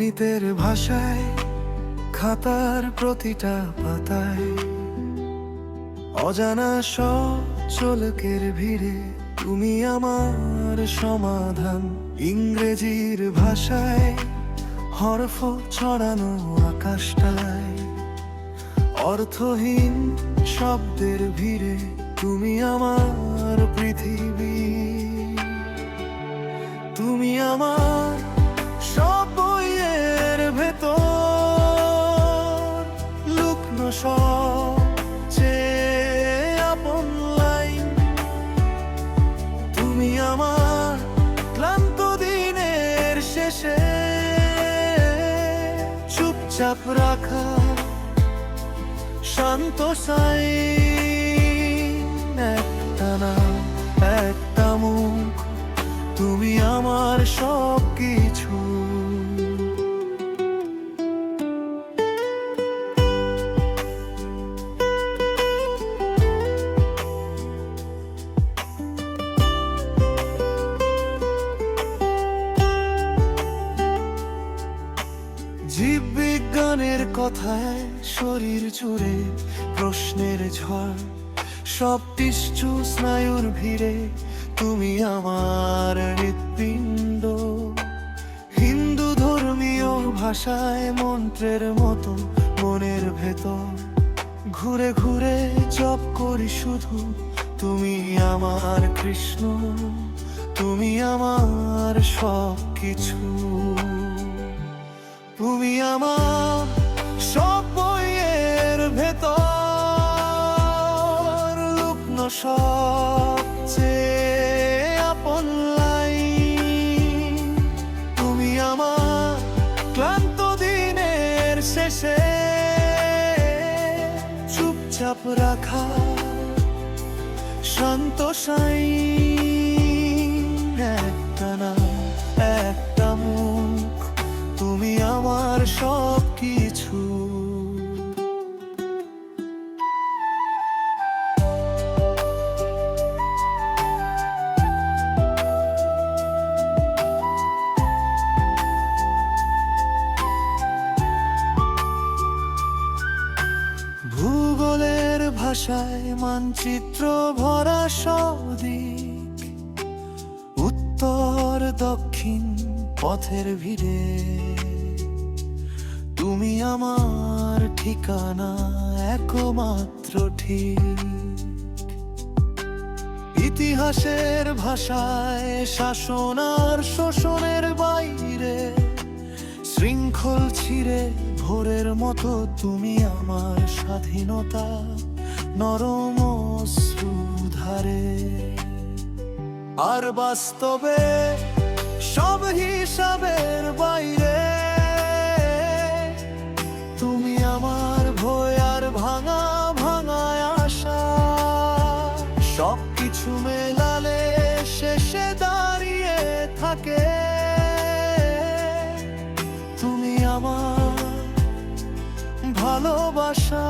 গণিতের ভাষায় খাতার প্রতিটা পাতায় অজানা সব চলকের ভিড়ে তুমি আমার সমাধান। ইংরেজির ভাষায় হরফ ছড়ানো আকাশটায় অর্থহীন শব্দের ভিড়ে তুমি আমার পৃথিবী। তুমি আমার সব বইয়ের ভেতর লুকনো সবচেয়ে আপন লাইন। তুমি আমার ক্লান্ত দিনের শেষে চুপচাপ রাখা শান্ত সাইন। একটা নাম, একটা মুখ, তুমি আমার সব কিছু। জীববিজ্ঞানের কথায় শরীর জুড়ে প্রশ্নের ঝড়, সব টিস্যু স্নায়ুর ভিড়ে তুমি আমার হৃৎপিণ্ড। হিন্দু ধর্মীয় ভাষায় মন্ত্রের মতো মনের ভেতর ঘুরে ঘুরে জপ করি শুধু তুমি আমার কৃষ্ণ, তুমি আমার সব কিছু। তুমি আমার সব বইয়ের ভেতর লুকনো সবচেয়ে আপন লাইন। তুমি আমার ক্লান্ত দিনের শেষে চুপচাপ রাখা শান্ত সাইন। একটা নাম, একটা মুখ, তুমি আমার সব কিছু। ভূগোলের ভাষায় মানচিত্র ভরা সদিক, উত্তর দক্ষিণ পথের ভিড়ে তুমি আমার ঠিকানা একমাত্র ঠিক। ইতিহাসের ভাষায় শাসন আর শোষণের বাইরে শৃঙ্খল ছিঁড়ে ভোরের মতো তুমি আমার স্বাধীনতা নরম অশ্রুধারে। আর বাস্তবে সব হিসাবের বাইরে তুমি আমার ভয় আর ভাঙা ভাঙা আশা। সব কিছু মেলালে শেষে দাঁড়িয়ে থাকে তুমি আমার ভালোবাসা।